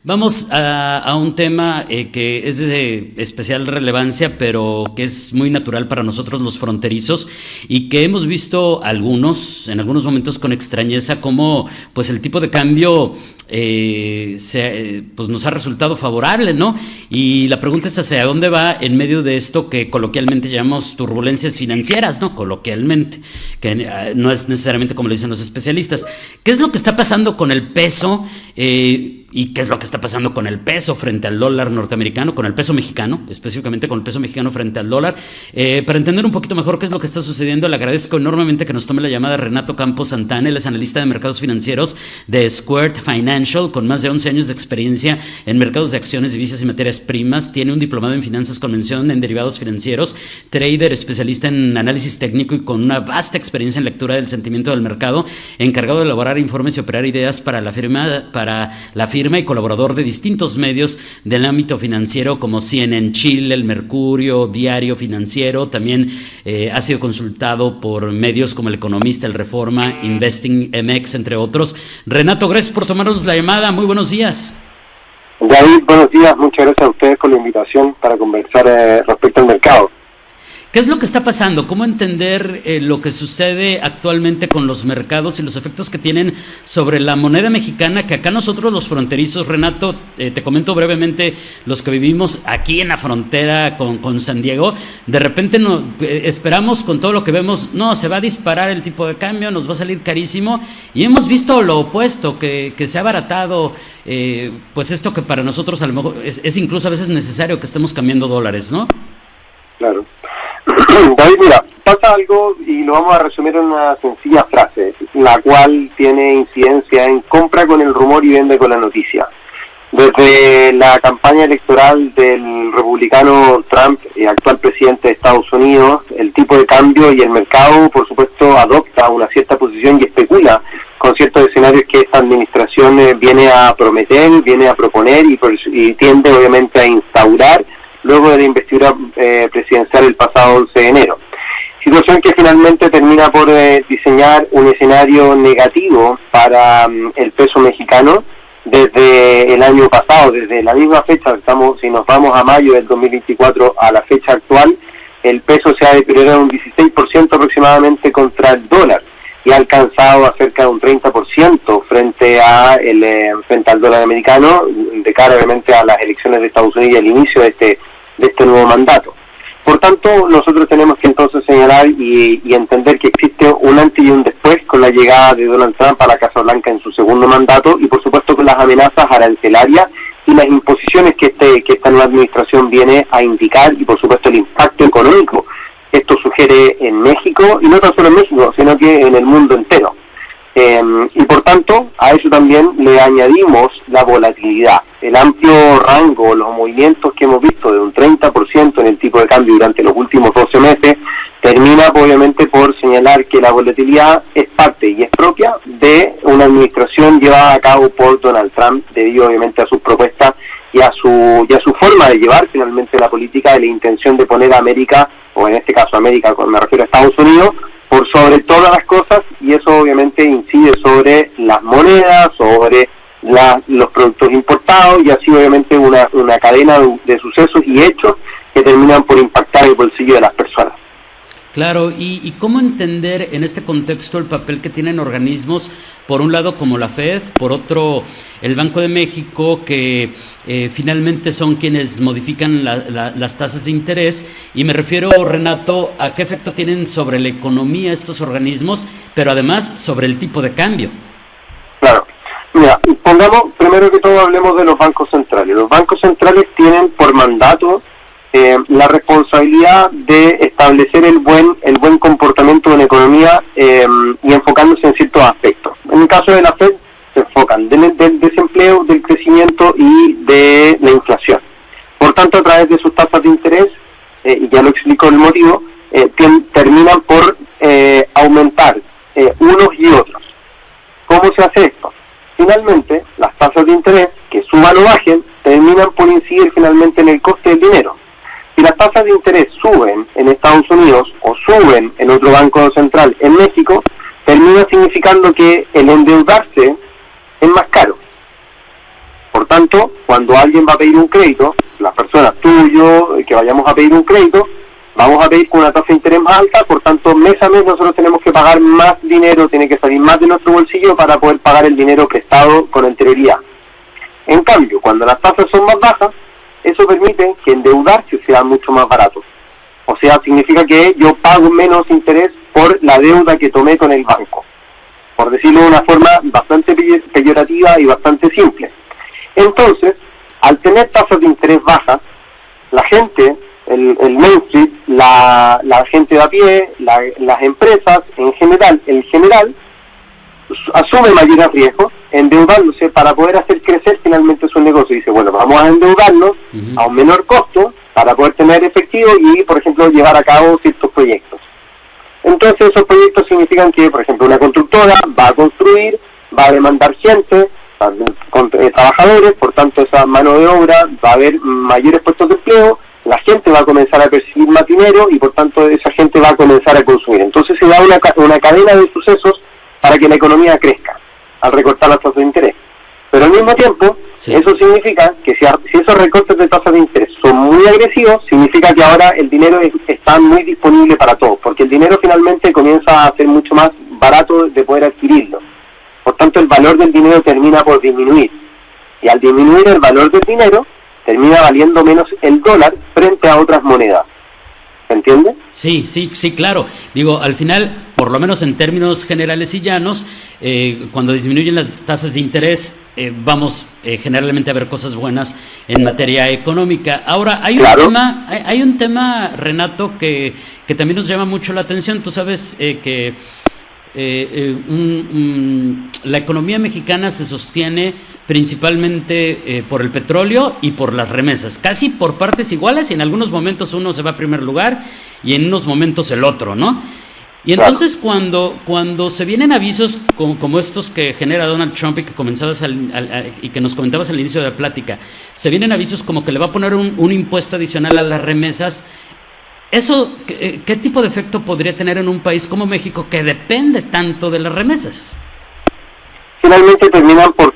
Vamos a un tema que es de especial relevancia, pero que es muy natural para nosotros los fronterizos y que hemos visto en algunos momentos con extrañeza, cómo pues el tipo de cambio pues nos ha resultado favorable, ¿no? Y la pregunta es hacia dónde va en medio de esto que coloquialmente llamamos turbulencias financieras, ¿no? Coloquialmente, que no es necesariamente como lo dicen los especialistas. ¿Qué es lo que está pasando con el peso? ¿Y qué es lo que está pasando con el peso frente al dólar norteamericano, con el peso mexicano, específicamente con el peso mexicano frente al dólar? Para entender un poquito mejor qué es lo que está sucediendo, le agradezco enormemente que nos tome la llamada Renato Campos Santana. Él es analista de mercados financieros de Squared Financial, con más de 11 años de experiencia en mercados de acciones, divisas y materias primas. Tiene un diplomado en finanzas con mención en derivados financieros, trader especialista en análisis técnico y con una vasta experiencia en lectura del sentimiento del mercado, encargado de elaborar informes y operar ideas para la firma y colaborador de distintos medios del ámbito financiero como CNN Chile, El Mercurio, Diario Financiero. También ha sido consultado por medios como El Economista, El Reforma, Investing MX, entre otros. Renato, gracias por tomarnos la llamada. Muy buenos días. David, buenos días. Muchas gracias a ustedes por la invitación para conversar respecto al mercado. ¿Qué es lo que está pasando? ¿Cómo entender lo que sucede actualmente con los mercados y los efectos que tienen sobre la moneda mexicana? Que acá nosotros los fronterizos, Renato, te comento brevemente, los que vivimos aquí en la frontera con San Diego, de repente esperamos con todo lo que vemos, no, se va a disparar el tipo de cambio, nos va a salir carísimo, y hemos visto lo opuesto, que se ha abaratado, pues esto que para nosotros a lo mejor es incluso a veces necesario que estemos cambiando dólares, ¿no? Claro. David, mira, pasa algo y lo vamos a resumir en una sencilla frase, la cual tiene incidencia en compra con el rumor y vende con la noticia. Desde la campaña electoral del republicano Trump, actual presidente de Estados Unidos, el tipo de cambio y el mercado, por supuesto, adopta una cierta posición y especula con ciertos escenarios que esta administración viene a prometer, viene a proponer y tiende obviamente a instaurar luego de la investidura presidencial el pasado 11 de enero. Situación que finalmente termina por diseñar un escenario negativo para el peso mexicano desde el año pasado, desde la misma fecha. Si nos vamos a mayo del 2024 a la fecha actual, el peso se ha deteriorado un 16% aproximadamente contra el dólar y ha alcanzado a cerca de un 30% frente al dólar americano, de cara obviamente a las elecciones de Estados Unidos y al inicio de este nuevo mandato. Por tanto, nosotros tenemos que entonces señalar y entender que existe un antes y un después con la llegada de Donald Trump a la Casa Blanca en su segundo mandato, y por supuesto con las amenazas arancelarias y las imposiciones que esta nueva administración viene a indicar, y por supuesto el impacto económico que esto sugiere en México, y no tan solo en México, sino que en el mundo entero. Y por tanto, a eso también le añadimos la volatilidad. El amplio rango, los movimientos que hemos visto de un 30% en el tipo de cambio durante los últimos 12 meses, termina obviamente por señalar que la volatilidad es parte y es propia de una administración llevada a cabo por Donald Trump, debido obviamente a sus propuestas y a su forma de llevar finalmente la política, de la intención de poner a América, o en este caso América, me refiero a Estados Unidos, por sobre todas las cosas, y eso obviamente incide sobre las monedas, sobre los productos importados, y así obviamente una cadena de sucesos y hechos que terminan por impactar el bolsillo de las personas. Claro, y cómo entender en este contexto el papel que tienen organismos, por un lado como la FED, por otro el Banco de México, que finalmente son quienes modifican las tasas de interés, y me refiero, Renato, a qué efecto tienen sobre la economía estos organismos, pero además sobre el tipo de cambio. Claro, mira, primero que todo hablemos de los bancos centrales. Los bancos centrales tienen por mandato la responsabilidad de establecer el buen comportamiento de la economía y enfocándose en ciertos aspectos. En el caso de la FED se enfocan del desempleo, del crecimiento y de la inflación. Por tanto, a través de sus tasas de interés, y ya lo explico el motivo, terminan por aumentar unos y otros. ¿Cómo se hace esto? Finalmente, las tasas de interés, que suban o bajen, terminan por incidir finalmente en el coste del dinero. Si las tasas de interés suben en Estados Unidos o suben en otro banco central en México, termina significando que el endeudarse es más caro. Por tanto, tanto, cuando alguien va a pedir un crédito, las personas, tú y yo, que vayamos a pedir un crédito, vamos a pedir con una tasa de interés más alta, por tanto, mes a mes nosotros tenemos que pagar más dinero, tiene que salir más de nuestro bolsillo para poder pagar el dinero prestado con anterioridad. En cambio, cuando las tasas son más bajas, eso permite que endeudarse sea mucho más barato. O sea, significa que yo pago menos interés por la deuda que tomé con el banco, por decirlo de una forma bastante peyorativa y bastante simple. Entonces, al tener tasas de interés bajas, la gente, el mainstream, la gente de a pie, las empresas en general, asume mayores riesgos endeudándose para poder hacer crecer finalmente su negocio. Dice, bueno, vamos a endeudarnos a un menor costo para poder tener efectivo y, por ejemplo, llevar a cabo ciertos proyectos. Entonces, esos proyectos significan que, por ejemplo, una constructora va a construir, va a demandar gente, trabajadores, por tanto, esa mano de obra va a haber mayores puestos de empleo, la gente va a comenzar a percibir más dinero y, por tanto, esa gente va a comenzar a consumir. Entonces, se da una cadena de sucesos para que la economía crezca al recortar las tasas de interés. Pero al mismo tiempo, eso significa que si esos recortes de tasas de interés son muy agresivos, significa que ahora el dinero está muy disponible para todos, porque el dinero finalmente comienza a ser mucho más barato de poder adquirirlo. Por tanto, el valor del dinero termina por disminuir. Y al disminuir el valor del dinero, termina valiendo menos el dólar frente a otras monedas. ¿Se entiende? Sí, claro. Digo, al final, por lo menos en términos generales y llanos, cuando disminuyen las tasas de interés, vamos generalmente a ver cosas buenas en materia económica. Ahora, hay un tema, Renato, que también nos llama mucho la atención. Tú sabes que la economía mexicana se sostiene principalmente por el petróleo y por las remesas, casi por partes iguales, y en algunos momentos uno se va a primer lugar y en unos momentos el otro, ¿no? Y entonces cuando se vienen avisos como estos que genera Donald Trump y que y que nos comentabas al inicio de la plática, se vienen avisos como que le va a poner un impuesto adicional a las remesas. ¿Eso qué tipo de efecto podría tener en un país como México que depende tanto de las remesas? Finalmente terminan por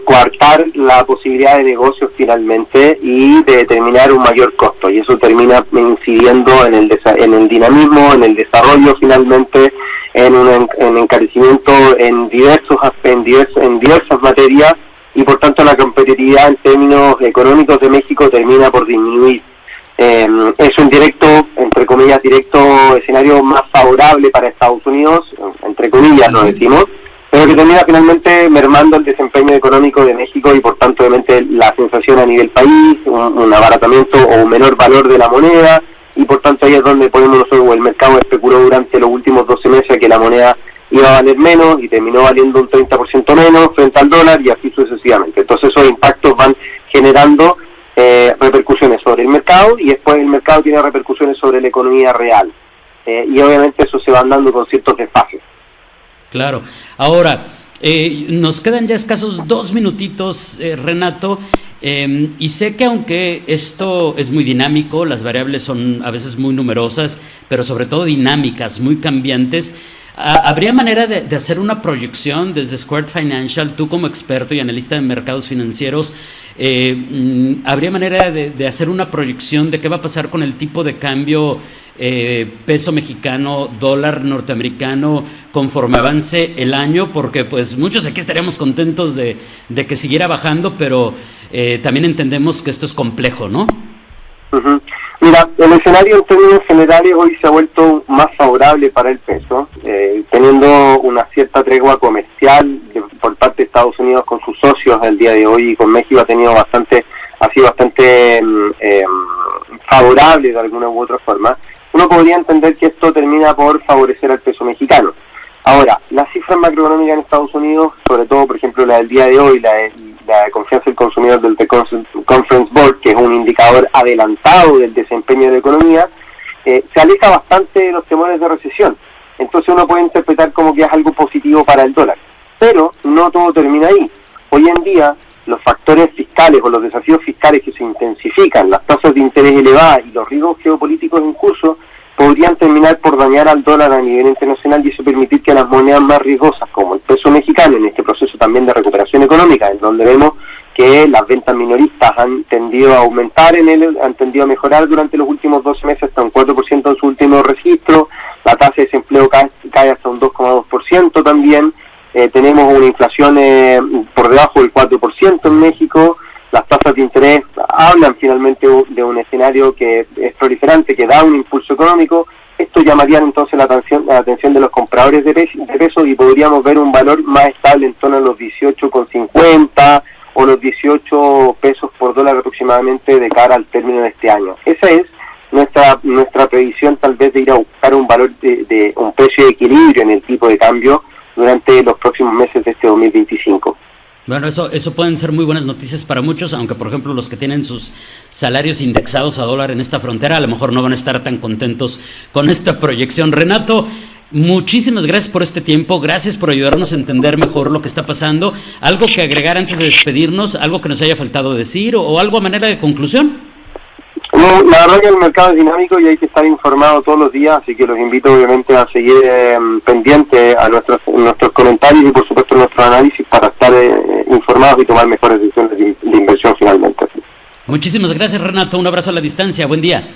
coartar la posibilidad de negocios finalmente y de determinar un mayor costo, y eso termina incidiendo en el dinamismo, en el desarrollo finalmente, en encarecimiento en diversas materias, y por tanto la competitividad en términos económicos de México termina por disminuir. Es un entre comillas, escenario más favorable para Estados Unidos, entre comillas lo decimos, pero que termina finalmente mermando el desempeño económico de México y por tanto obviamente la sensación a nivel país, un abaratamiento o un menor valor de la moneda, y por tanto ahí es donde podemos nosotros, o el mercado especuló durante los últimos 12 meses que la moneda iba a valer menos y terminó valiendo un 30% menos frente al dólar y así sucesivamente. Entonces esos impactos van generando repercusiones sobre el mercado, y después el mercado tiene repercusiones sobre la economía real, y obviamente eso se van dando con ciertos desfases. Claro. Ahora, nos quedan ya escasos 2 minutitos, Renato, y sé que aunque esto es muy dinámico, las variables son a veces muy numerosas, pero sobre todo dinámicas, muy cambiantes, ¿habría manera de hacer una proyección desde Squared Financial, tú como experto y analista de mercados financieros, habría manera de hacer una proyección de qué va a pasar con el tipo de cambio peso mexicano, dólar norteamericano, conforme avance el año? Porque pues muchos aquí estaríamos contentos de que siguiera bajando, pero también entendemos que esto es complejo, ¿no? Uh-huh. Mira, el escenario en términos generales hoy se ha vuelto más favorable para el peso, teniendo una cierta tregua comercial por parte de Estados Unidos con sus socios el día de hoy, y con México ha sido bastante favorable de alguna u otra forma. Uno podría entender que esto termina por favorecer al peso mexicano. Ahora, las cifras macroeconómicas en Estados Unidos, sobre todo, por ejemplo, la del día de hoy, la de confianza del consumidor del The Conference Board, que es un indicador adelantado del desempeño de la economía, se aleja bastante de los temores de recesión. Entonces uno puede interpretar como que es algo positivo para el dólar. Pero no todo termina ahí. Hoy en día, los factores fiscales o los desafíos fiscales que se intensifican, las tasas de interés elevadas y los riesgos geopolíticos en curso, podrían terminar por dañar al dólar a nivel internacional, y eso permitir que las monedas más riesgosas, como el peso mexicano, en este proceso también de recuperación económica, en donde vemos que las ventas minoristas han tendido a aumentar han tendido a mejorar durante los últimos 12 meses, hasta un 4% en su último registro. La tasa de desempleo cae hasta un 2,2% también. Tenemos una inflación por debajo del 4% en México. Las tasas de interés hablan finalmente de un escenario que es proliferante, que da un impulso económico. Esto llamaría entonces la atención de los compradores de pesos, y podríamos ver un valor más estable en torno a los 18,50 o los 18 pesos por dólar aproximadamente de cara al término de este año. Esa es nuestra previsión, tal vez, de ir a buscar un valor de un precio de equilibrio en el tipo de cambio durante los próximos meses de este 2025. Bueno, eso pueden ser muy buenas noticias para muchos, aunque por ejemplo los que tienen sus salarios indexados a dólar en esta frontera a lo mejor no van a estar tan contentos con esta proyección. Renato, muchísimas gracias por este tiempo, gracias por ayudarnos a entender mejor lo que está pasando. ¿Algo que agregar antes de despedirnos? ¿Algo que nos haya faltado decir o algo a manera de conclusión? No, la verdad que el mercado es dinámico y hay que estar informado todos los días, así que los invito obviamente a seguir pendientes a nuestros comentarios y por supuesto nuestro análisis para estar informados y tomar mejores decisiones de inversión finalmente. Muchísimas gracias, Renato, un abrazo a la distancia, buen día.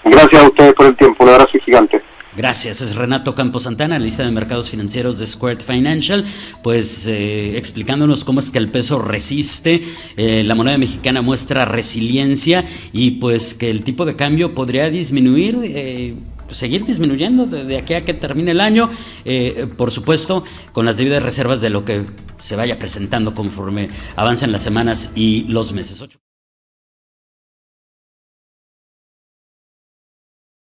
Gracias a ustedes por el tiempo, un abrazo gigante. Gracias, es Renato Campos Santana, analista de mercados financieros de Squared Financial, pues explicándonos cómo es que el peso resiste, la moneda mexicana muestra resiliencia y pues que el tipo de cambio podría disminuir, seguir disminuyendo de aquí a que termine el año, por supuesto con las debidas reservas de lo que se vaya presentando conforme avancen las semanas y los meses.